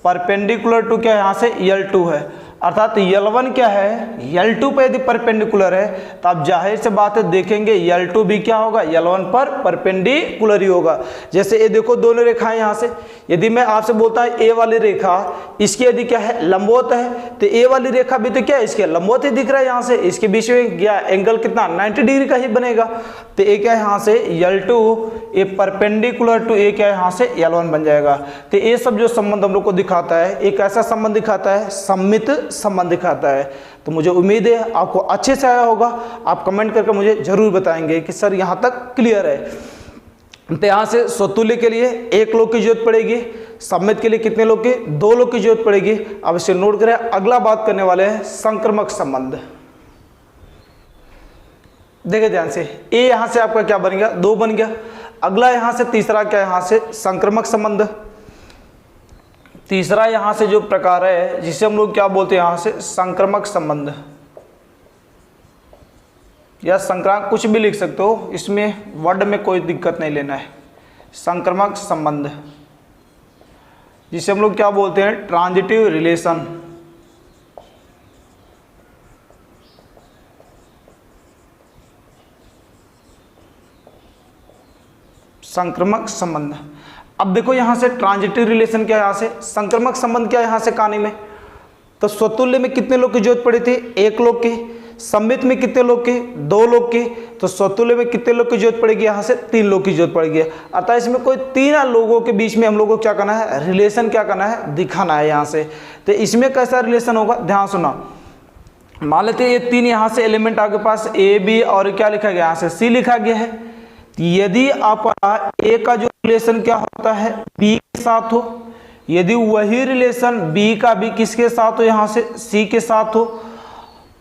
[SPEAKER 1] परपेंडिकुलर टू क्या यहाँ से L2 है, अर्थात L1 क्या है L2 पे यदि परपेंडिकुलर है तो आप जाहिर से बात है देखेंगे L2 भी क्या होगा L1 पर परपेंडिकुलर ही होगा। जैसे ये देखो दोनों रेखाएं यहाँ से, यदि मैं आपसे बोलता है ए वाली रेखा इसकी यदि क्या है लंबवत है, तो ए वाली रेखा भी तो क्या है इसके लंबवत ही दिख रहा है यहाँ से, इसके बीच में क्या एंगल कितना 90 डिग्री का ही बनेगा। तो ये क्या है यहाँ से L2 ये परपेंडिकुलर टू ए क्या है यहाँ से L1 बन जाएगा। तो ये सब जो संबंध हम लोग को दिखाता है एक ऐसा संबंध दिखाता है सममित संबंध दिखाता है। तो मुझे उम्मीद है आपको अच्छे से आया होगा, आप कमेंट करके मुझे जरूर बताएंगे कि सर यहाँ तक क्लियर है। तो यहाँ से स्वतुल्य के लिए एक लोग की जरूरत पड़ेगी, सममित के लिए कितने लोग की, दो लोग की जरूरत पड़ेगी। अब इसे नोट करें, अगला बात करने वाले हैं संक्रमक संबंध। देखिए ध्यान से, ए यहाँ से आपका क्या बन गया, दो बन गया। अगला यहाँ से तीसरा क्या, यहाँ से संक्रमक संबंध। तीसरा यहाँ से जो प्रकार है जिसे हम लोग क्या बोलते हैं यहाँ से संक्रमक संबंध या संक्रांत, कुछ भी लिख सकते हो, इसमें वर्ड में कोई दिक्कत नहीं लेना है। संक्रमक संबंध जिसे हम लोग क्या बोलते हैं ट्रांजिटिव रिलेशन। संक्रमक संबंध। अब देखो यहाँ से ट्रांजिटिव रिलेशन क्या है, यहाँ से संक्रमक संबंध क्या है यहाँ से कहानी में। तो स्वतुल्य में कितने लोग की जरूरत पड़ी थी, एक लोग की। सममित में कितने लोग की, दो लोग की। तो स्वतुल्य में कितने लोग की जरूरत पड़ेगी, यहाँ से तीन लोग की जरूरत पड़ेगी। अर्थात इसमें कोई तीन लोगों के बीच में हम लोगों को क्या करना है, रिलेशन क्या करना है, दिखाना है यहाँ से। तो इसमें कैसा रिलेशन होगा, ध्यान सुना। मान लेते हैं ये तीन यहाँ से एलिमेंट आपके पास ए बी और क्या लिखा गया यहाँ से सी लिखा गया है। यदि आपका ए का जो रिलेशन क्या होता है बी के साथ हो, यदि वही रिलेशन बी का भी किसके साथ हो, यहाँ से सी के साथ हो,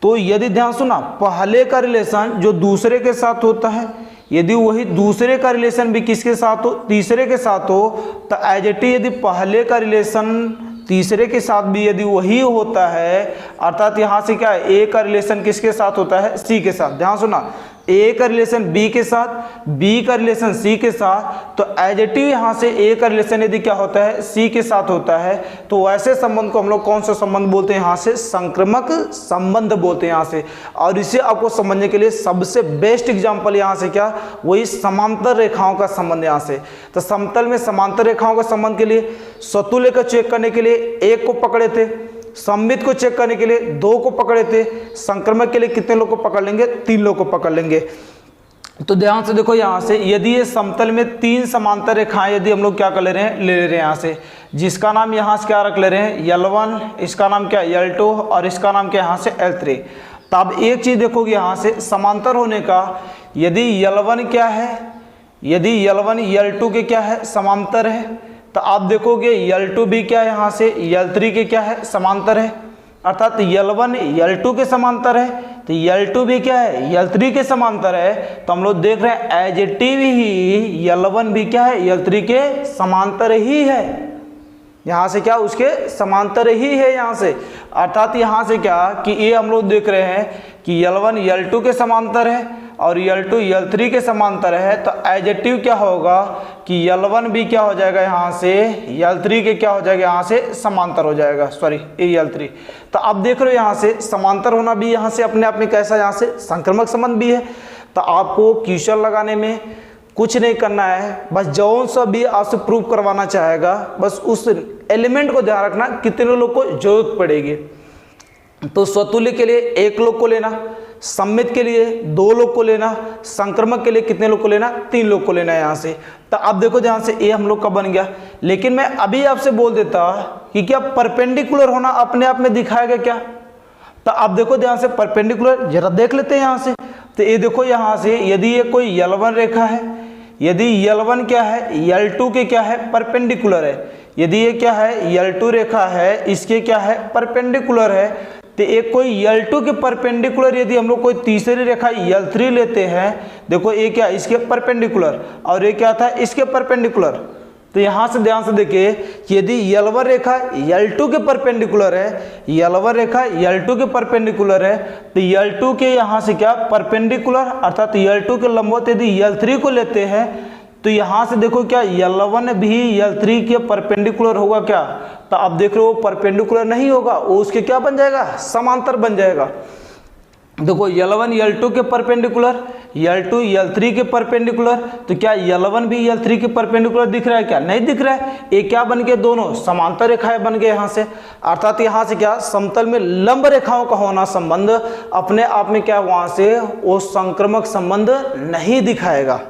[SPEAKER 1] तो यदि ध्यान सुना पहले का रिलेशन जो दूसरे के साथ होता है, यदि वही दूसरे का रिलेशन भी किसके साथ हो, तीसरे के साथ हो, तो एज इट इज यदि पहले का रिलेशन तीसरे के साथ भी यदि वही होता है, अर्थात यहाँ से क्या है ए का रिलेशन किसके साथ होता है, सी के साथ। ध्यान सुना, ए का रिलेशन बी के साथ, बी का रिलेशन सी के साथ, तो एज इट इज यहाँ से ए का रिलेशन यदि क्या होता है सी के साथ होता है, तो वैसे संबंध को हम लोग कौन सा संबंध बोलते हैं, यहाँ से संक्रमक संबंध बोलते हैं यहाँ से। और इसे आपको समझने के लिए सबसे बेस्ट एग्जाम्पल यहाँ से क्या, वही समांतर रेखाओं का संबंध यहाँ से। तो समतल में समांतर रेखाओं का संबंध के लिए स्वतुल्य का चेक करने के लिए एक को पकड़े थे, सममित को चेक करने के लिए दो को पकड़े थे, संक्रमक के लिए कितने लोग को पकड़ लेंगे, तीन लोग को पकड़ लेंगे। तो ध्यान से देखो यहाँ से यदि ये समतल में तीन समांतर रेखाएं यदि हम लोग क्या कर ले रहे हैं यहाँ से, जिसका नाम यहाँ से क्या रख ले रहे हैं L1, इसका नाम क्या L2 और इसका नाम क्या यहाँ से L3। तो अब एक चीज देखोगे यहाँ से समांतर होने का, यदि L1 क्या है, यदि L1 L2 के क्या है समांतर है, तो आप देखोगे L2 भी क्या है यहाँ से L3 के क्या है समांतर है। अर्थात L1 L2 के समांतर है, तो L2 भी क्या है L3 के समांतर है। तो हम लोग देख रहे हैं as it is he L1 भी क्या है L3 के समांतर ही है, यहाँ से क्या उसके समांतर ही है यहाँ से। अर्थात यहाँ से क्या कि ये हम लोग देख रहे हैं कि L1 L2 के समांतर है और L2 L3 के समांतर है। तो एडजेक्टिव क्या होगा कि L1 भी क्या हो जाएगा यहाँ से L3 के क्या हो जाएगा यहाँ से समांतर हो जाएगा, सॉरी L3। तो आप देख रहे हो यहाँ से समांतर होना भी यहाँ से अपने आप में कैसा यहाँ से संक्रमक संबंध भी है। तो आपको क्वेश्चन लगाने में कुछ नहीं करना है, बस जौन सा भी आपसे प्रूव करवाना चाहेगा बस उस एलिमेंट को ध्यान रखना कितने लोग को जरूरत पड़ेगी। तो स्वतुल्य के लिए एक लोग को लेना, सममित के लिए दो लोग को लेना, संक्रमक के लिए कितने लोग को लेना, तीन लोग को लेना है यहाँ से। तो अब देखो ध्यान से ए हम लोग का बन गया, लेकिन मैं अभी आपसे बोल देता कि क्या परपेंडिकुलर होना अपने आप में दिखाएगा क्या। तो आप देखो ध्यान से परपेंडिकुलर जरा देख लेते हैं यहाँ से। तो ये देखो यहाँ से यदि ये कोई L1 रेखा है, यदि L1 क्या है L2 के क्या है परपेंडिकुलर है, यदि ये क्या है L2 रेखा है इसके क्या है परपेंडिकुलर है, तो एक कोई L2 के परपेंडिकुलर यदि हम लोग कोई तीसरी रेखा L3 लेते हैं, देखो ये क्या इसके परपेंडिकुलर और ये क्या था इसके परपेंडिकुलर, तो यहाँ से ध्यान से देखिए कि यदि L1 रेखा L2 के परपेंडिकुलर है, L1 रेखा L2 के परपेंडिकुलर है, तो L2 के यहाँ से क्या परपेंडिकुलर अर्थात L2 के लंबवत यदि L3 को लेते हैं तो यहाँ से देखो क्या L1 भी L3 के परपेंडिकुलर होगा क्या, तो आप देख रहे हो परपेंडिकुलर नहीं होगा, वो उसके क्या बन जाएगा, समांतर बन जाएगा। देखो L1 L2 के परपेंडिकुलर, L2 L3 के परपेंडिकुलर, तो क्या L1 भी L3 के परपेंडिकुलर दिख रहा है क्या, नहीं दिख रहा है। ये क्या बन गए, दोनों समांतर रेखाएं बन गए यहाँ से, अर्थात यहाँ से क्या समतल में लंब रेखाओं का होना संबंध अपने आप में क्या वहां से वो संक्रामक संबंध नहीं दिखाएगा।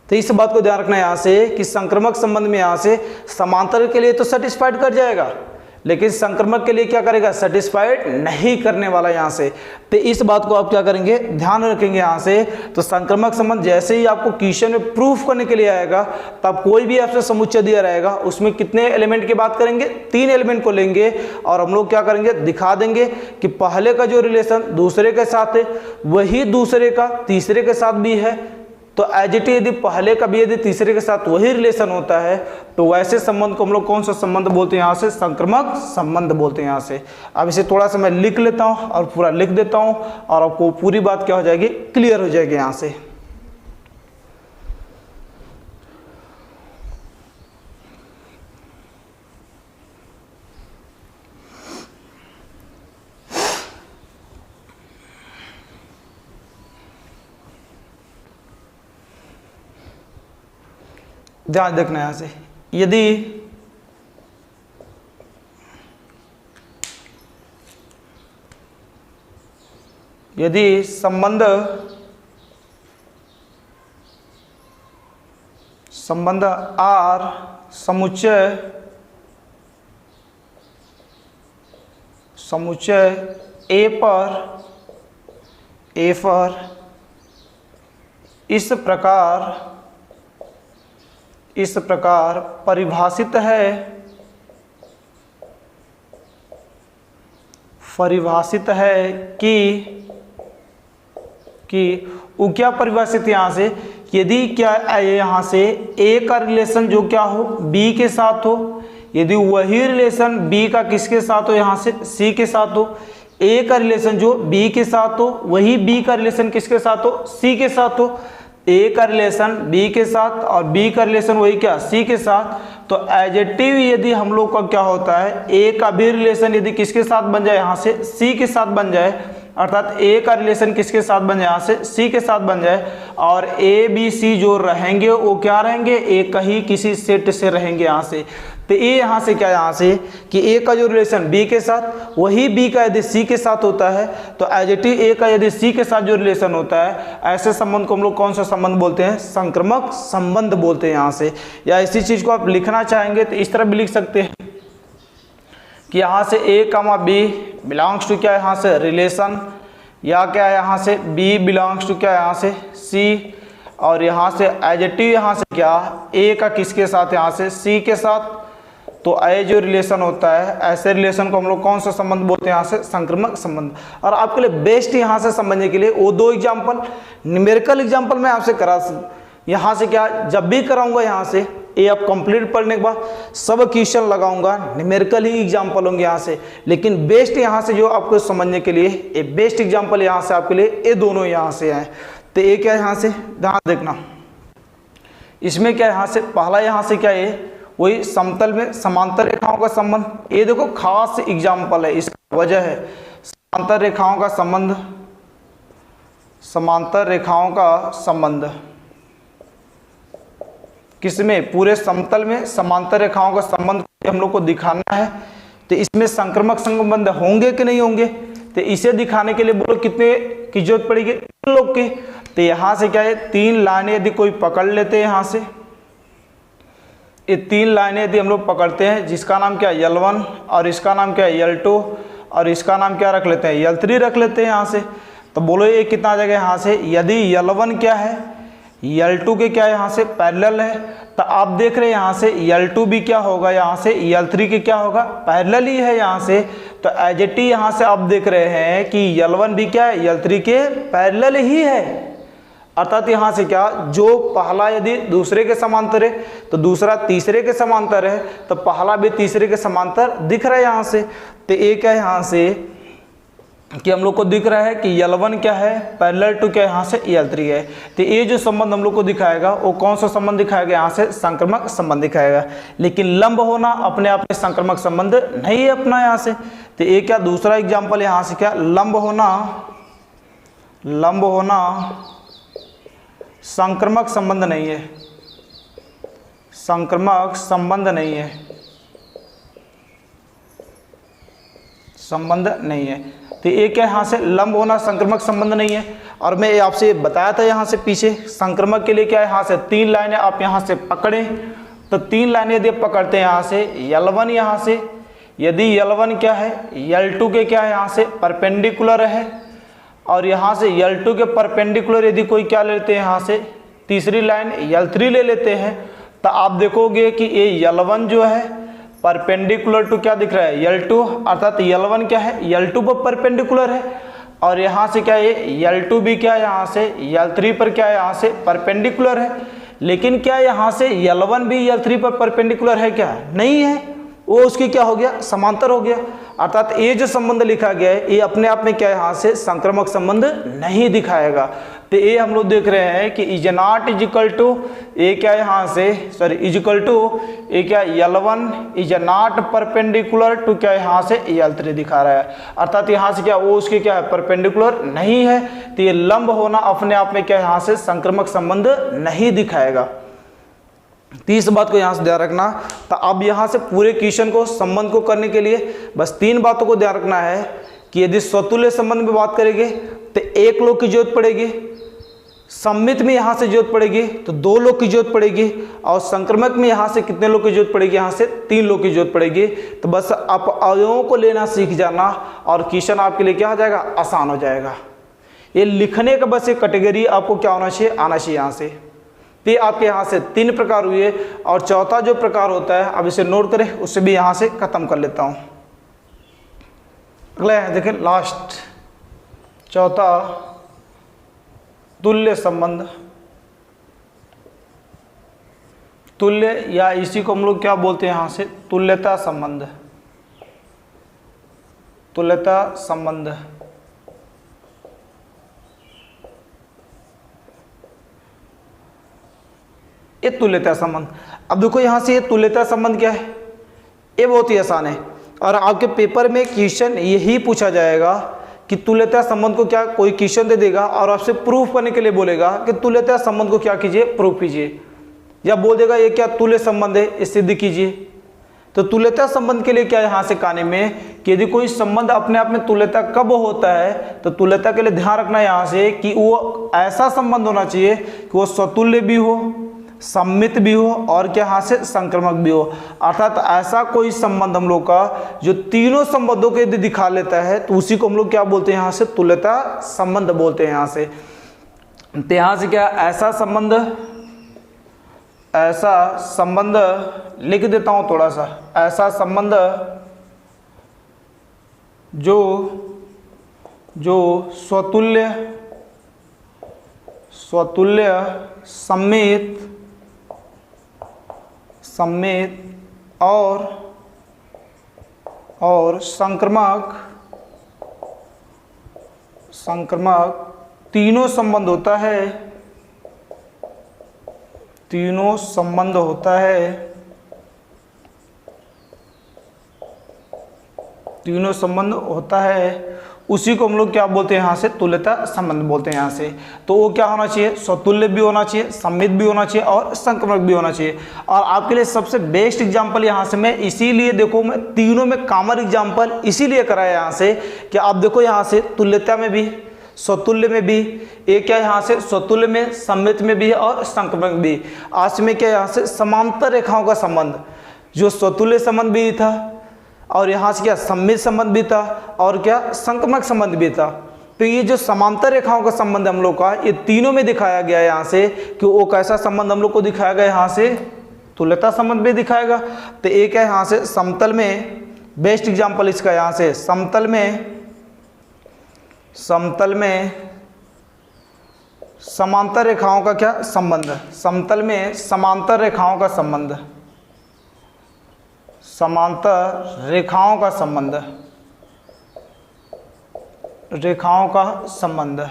[SPEAKER 1] तो इस बात को ध्यान रखना है यहाँ से कि संक्रामक संबंध में यहाँ से समांतर के लिए तो सेटिस्फाइड कर जाएगा, लेकिन संक्रमक के लिए क्या करेगा, सेटिस्फाइड नहीं करने वाला यहाँ से। तो इस बात को आप क्या करेंगे, ध्यान रखेंगे यहाँ से। तो संक्रमक संबंध जैसे ही आपको क्वेश्चन में प्रूफ करने के लिए आएगा, तब कोई भी आपसे समुच्चय दिया रहेगा उसमें कितने एलिमेंट की बात करेंगे, 3 एलिमेंट को लेंगे और हम लोग क्या करेंगे, दिखा देंगे कि पहले का जो रिलेशन दूसरे के साथ है वही दूसरे का तीसरे के साथ भी है। तो एज इट यदि पहले का भी यदि तीसरे के साथ वही रिलेशन होता है तो वैसे संबंध को हम लोग कौन सा संबंध बोलते हैं, यहाँ से संक्रामक संबंध बोलते हैं यहाँ से। अब इसे थोड़ा सा मैं लिख लेता हूँ और पूरा लिख देता हूँ और आपको पूरी बात क्या हो जाएगी, क्लियर हो जाएगी यहाँ से। ध्यान देखना यहाँ से, यदि संबंध R समुच्चय A पर इस प्रकार परिभाषित है कि वो क्या परिभाषित यहाँ से, यदि क्या यहाँ से A का रिलेशन जो क्या हो B के साथ हो, यदि वही रिलेशन B का किसके साथ हो, यहाँ से C के साथ हो, A का रिलेशन जो B के साथ हो वही B का रिलेशन किसके साथ हो, C के साथ हो, A का रिलेशन B के साथ और B का रिलेशन वही क्या C के साथ, तो एडजेक्टिव यदि हम लोग का क्या होता है, A का भी रिलेशन यदि किसके साथ बन जाए, यहाँ से C के साथ बन जाए, अर्थात A का रिलेशन किसके साथ बन जाए, यहाँ से C के साथ बन जाए, और A B C जो रहेंगे वो क्या रहेंगे, एक ही किसी सेट से रहेंगे यहाँ से। तो ये यहाँ से क्या, यहाँ से कि A का जो रिलेशन B के साथ वही B का यदि C के साथ होता है, तो एडजेक्टिव A का यदि C के साथ जो रिलेशन होता है, ऐसे संबंध को हम लोग कौन सा संबंध बोलते हैं, संक्रामक संबंध बोलते हैं यहाँ से। या इसी चीज को आप लिखना चाहेंगे तो इस तरह भी लिख सकते हैं कि यहाँ से A, B बिलोंग्स टू क्या है, यहाँ से रिलेशन, या क्या है यहाँ से B बिलोंग्स टू क्या है, यहाँ से C, और यहाँ से एडजेक्टिव यहाँ से क्या A का किसके साथ, यहाँ से C के साथ। तो A जो रिलेशन होता है, ऐसे रिलेशन को हम लोग कौन सा संबंध बोलते हैं, यहाँ से संक्रामक संबंध। और आपके लिए बेस्ट यहाँ से समझने के लिए वो 2 एग्जाम्पल, न्यूमेरिकल एग्जाम्पल मैं आपसे करा, यहाँ से क्या जब भी कराऊंगा यहाँ से ये आप कंप्लीट पढ़ने के बाद सब क्वेश्चन लगाऊंगा, न्यूमेरिकल ही एग्जाम्पल होंगे यहाँ से, लेकिन बेस्ट यहाँ से जो आपको समझने के लिए ये बेस्ट एग्जाम्पल यहाँ से आपके लिए ये दोनों यहाँ से हैं। तो ये क्या है, यहाँ से ध्यान देखना, इसमें क्या है, यहाँ से पहला यहाँ से क्या है, वही समतल में समांतर रेखाओं का संबंध। ये देखो खास एग्जाम्पल है, इसका वजह है समांतर रेखाओं का संबंध, समांतर रेखाओं का संबंध किसमें, पूरे समतल में समांतर रेखाओं का संबंध हम लोग को दिखाना है। तो इसमें संक्रामक संबंध होंगे कि नहीं होंगे, तो इसे दिखाने के लिए बोलो कितने की जरूरत पड़ेगी, 3 लोग की। तो यहाँ से क्या है, 3 लाइनें यदि कोई पकड़ लेते हैं, यहाँ से ये 3 लाइनें यदि हम लोग पकड़ते हैं, जिसका नाम क्या है L1 और इसका नाम क्या है L2 और इसका नाम क्या रख लेते हैं, L3 रख लेते हैं यहाँ से। तो बोलो ये कितना आ जाएगा, यहाँ से यदि L1 क्या है, L2 के क्या है, यहाँ से पैरेलल है, तो आप देख रहे हैं यहाँ से L2 भी क्या होगा, यहाँ से L3 के क्या होगा, पैरेलल ही है यहाँ से। तो एडजेक्टिव यहाँ से आप देख रहे हैं कि L1 भी क्या है, L3 के पैरेलल ही है। अर्थात यहाँ से क्या, जो पहला यदि दूसरे के समांतर है तो दूसरा तीसरे के समांतर है, तो पहला भी तीसरे के समांतर दिख रहा है यहाँ से। तो एक है यहाँ से कि हम लोग को दिख रहा है कि L1 क्या है, पैरेलल टू क्या यहाँ से L3 है। तो ये जो संबंध हम लोग को दिखाएगा वो कौन सा संबंध दिखाएगा, यहाँ से संक्रमक संबंध दिखाएगा। लेकिन लंब होना अपने आप में संक्रमक संबंध नहीं है अपना यहाँ से। तो ये क्या, दूसरा एग्जाम्पल यहाँ से क्या, लंब होना संक्रमक संबंध नहीं है, संक्रमक संबंध नहीं है, संबंध नहीं है। तो ये क्या, यहाँ से लंब होना संक्रमक संबंध नहीं है। और मैं आपसे बताया था यहाँ से पीछे, संक्रमक के लिए क्या है, यहाँ से 3 लाइनें आप यहाँ से पकड़ें, तो 3 लाइनें यदि पकड़ते हैं यहाँ से L1, यहाँ से यदि L1 क्या है, L2 के क्या है, यहाँ से परपेंडिकुलर है, और यहाँ से L2 के परपेंडिकुलर यदि कोई क्या लेते हैं, यहाँ से तीसरी लाइन L3 ले लेते हैं, तो आप देखोगे कि ये L1 जो है परपेंडिकुलर टू क्या दिख रहा है, L2, अर्थात L1 क्या है, L2 पर परपेंडिकुलर है। और यहाँ से क्या है, L2 भी क्या है, यहाँ से L3 पर क्या है, यहाँ से परपेंडिकुलर है। लेकिन क्या यहाँ से L1 भी L3 पर परपेंडिकुलर है क्या, नहीं है, वो उसकी क्या हो गया, समांतर हो गया। अर्थात ये जो संबंध लिखा गया है ये अपने आप में क्या है, यहाँ से संक्रमक संबंध नहीं दिखाएगा। तो ये हम लोग देख रहे हैं कि इज नॉट इजिकल टू, ये क्या है यहाँ से, सॉरी इजिकल टू, ये क्या L1 is not perpendicular to क्या है, यहाँ से L3 दिखा रहा है। अर्थात यहाँ से क्या, वो उसके क्या है, परपेंडिकुलर नहीं है। तो ये लंब होना अपने आप में क्या है, यहाँ से संक्रमक संबंध नहीं दिखाएगा। तीस बात को यहाँ से ध्यान रखना। तो अब यहाँ से पूरे क्वेश्चन को, संबंध को करने के लिए बस 3 बातों को ध्यान रखना है कि यदि स्वतुल्य संबंध में बात करेंगे तो 1 लोग की जरूरत पड़ेगी, सममित में यहाँ से जरूरत पड़ेगी तो 2 लोग की जरूरत पड़ेगी, और संक्रमक में यहाँ से कितने लोग की जरूरत पड़ेगी, यहाँ से 3 लोग की जरूरत पड़ेगी। तो बस आप अवयवों को लेना सीख जाना और क्वेश्चन आपके लिए क्या हो जाएगा, आसान हो जाएगा। ये लिखने का बस एक कैटेगरी आपको क्या होना चाहिए, आना चाहिए यहाँ से। तो आपके यहाँ से 3 प्रकार हुए, और चौथा जो प्रकार होता है, अब इसे नोट करें, उससे भी यहाँ से खत्म कर लेता हूँ। अगला है देखें, लास्ट चौथा, तुल्य संबंध। तुल्य या इसी को हम लोग क्या बोलते हैं, यहाँ से तुल्यता संबंध, तुल्यता संबंध। ये तुल्यता संबंध। अब देखो यहाँ से ये तुल्यता संबंध क्या है, ये बहुत ही आसान है, और आपके पेपर में क्वेश्चन यही पूछा जाएगा कि तुल्यता संबंध को क्या, कोई क्वेश्चन दे देगा और आपसे प्रूफ करने के लिए बोलेगा कि तुल्यता संबंध को क्या कीजिए, प्रूफ कीजिए, या बोल देगा ये क्या तुल्य संबंध है, इस सिद्ध कीजिए। तो तुल्यता संबंध के लिए क्या यहाँ से कहने में कि यदि कोई संबंध अपने आप में तुल्यता कब होता है, तो तुल्यता के लिए ध्यान रखना यहाँ से कि वो ऐसा संबंध होना चाहिए कि वो स्वतुल्य भी हो, सम्मित भी हो, और क्या यहाँ से संक्रमक भी हो। अर्थात ऐसा कोई संबंध हम लोग का जो तीनों संबंधों को यदि दिखा लेता है तो उसी को हम लोग क्या बोलते हैं, यहाँ से तुल्यता संबंध बोलते हैं यहाँ से। तो यहाँ से क्या, ऐसा संबंध लिख देता हूँ थोड़ा सा, ऐसा संबंध जो स्वतुल्य सम्मित और संक्रमक तीनों संबंध होता है, तीनों संबंध होता है, उसी को हम लोग क्या बोलते हैं, यहाँ से तुल्यता संबंध बोलते हैं यहाँ से। तो वो क्या होना चाहिए, स्वतुल्य भी होना चाहिए, सम्मित भी होना चाहिए, और संक्रमक भी होना चाहिए। और आपके लिए सबसे बेस्ट एग्जांपल यहाँ से मैं इसीलिए, देखो मैं तीनों में कॉमन एग्जांपल इसीलिए कराया यहाँ से कि आप देखो यहाँ से तुल्यता में भी, स्वतुल्य में भी, एक क्या यहाँ से स्वतुल्य में, सम्मित में भी और संक्रमक भी। आज में क्या यहाँ से समांतर रेखाओं का संबंध, जो स्वतुल्य संबंध भी था, और यहाँ से क्या सम्मित संबंध भी था, और क्या संक्रमक संबंध भी था। तो ये जो समांतर रेखाओं का संबंध हम लोग का, ये तीनों में दिखाया गया है यहाँ से कि वो कैसा संबंध हम लोग को दिखाया गया, यहाँ से तुल्यता संबंध भी दिखाएगा। तो एक है यहाँ से समतल में, बेस्ट एग्जाम्पल इसका यहाँ से समतल में समांतर रेखाओं का क्या संबंध, समतल में समांतर रेखाओं का संबंध, समांतर रेखाओं का संबंध, रेखाओं का संबंध।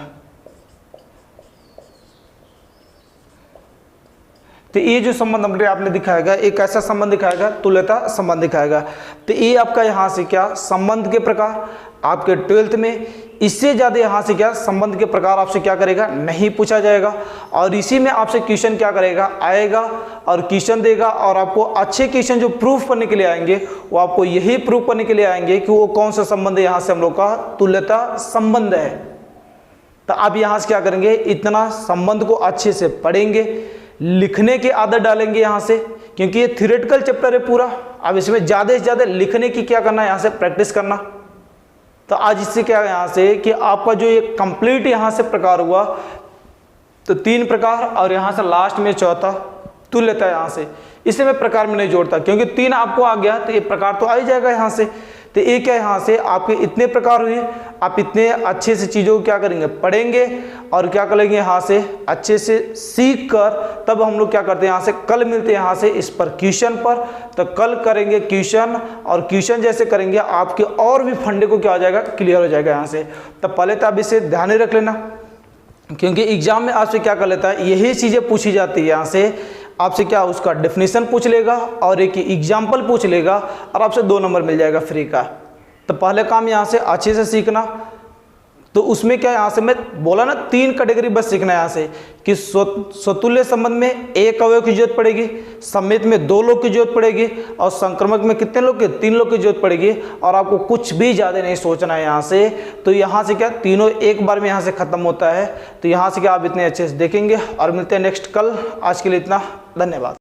[SPEAKER 1] तो ये जो संबंध हमने आपने दिखाएगा, एक ऐसा संबंध दिखाएगा, तुल्यता संबंध दिखाएगा। तो ये आपका यहाँ से क्या संबंध के प्रकार आपके 12th में, इससे ज़्यादा यहाँ से क्या संबंध के प्रकार आपसे क्या करेगा नहीं पूछा जाएगा। और इसी में आपसे क्वेश्चन क्या करेगा आएगा और क्वेश्चन देगा, और आपको अच्छे क्वेश्चन जो प्रूफ करने के लिए आएंगे वो आपको यही प्रूफ करने के लिए आएंगे कि वो कौन सा संबंध यहाँ से हम लोग का तुल्यता संबंध है। तो आप यहाँ से क्या करेंगे, इतना संबंध को अच्छे से पढ़ेंगे, लिखने की आदत डालेंगे यहाँ से, क्योंकि ये थ्योरेटिकल चैप्टर है पूरा। अब इसमें ज़्यादा से ज़्यादा लिखने की क्या करना है, यहाँ से प्रैक्टिस करना। तो आज इससे क्या है यहाँ से कि आपका जो ये कंप्लीट यहाँ से प्रकार हुआ, तो 3 प्रकार और यहाँ से लास्ट में चौथा तुल्यता। यहाँ से इसे मैं प्रकार में नहीं जोड़ता, क्योंकि 3 आपको आ गया तो ये प्रकार तो आ ही जाएगा यहाँ से। तो एक क्या यहाँ से आपके इतने प्रकार हुए, आप इतने अच्छे से चीज़ों को क्या करेंगे पढ़ेंगे और क्या करेंगे यहाँ से अच्छे से सीख कर, तब हम लोग क्या करते हैं यहाँ से कल मिलते हैं यहाँ से इस पर क्वेश्चन पर। तो कल करेंगे क्वेश्चन, और क्वेश्चन जैसे करेंगे आपके और भी फंडे को क्या हो जाएगा क्लियर हो जाएगा यहाँ से। तो पहले तो आप इसे ध्यान में रख लेना, क्योंकि एग्जाम में आपसे क्या कर लेता है यही चीज़ें पूछी जाती है। यहाँ से आपसे क्या उसका डेफिनेशन पूछ लेगा और एक एग्जाम्पल पूछ लेगा और आपसे 2 नंबर मिल जाएगा फ्री का। तो पहले काम यहाँ से अच्छे से सीखना। तो उसमें क्या यहाँ से मैं बोला ना 3 कैटेगरी बस सीखना है यहाँ से, कि स्वतुल्य संबंध में 1 अवयव की जरूरत पड़ेगी, सममित में 2 लोग की जरूरत पड़ेगी, और संक्रमक में कितने लोग के 3 लोग की जरूरत पड़ेगी। और आपको कुछ भी ज़्यादा नहीं सोचना है यहाँ से। तो यहाँ से क्या तीनों एक बार में यहाँ से ख़त्म होता है। तो यहाँ से क्या आप इतने अच्छे से देखेंगे और मिलते हैं नेक्स्ट कल। आज के लिए इतना, धन्यवाद।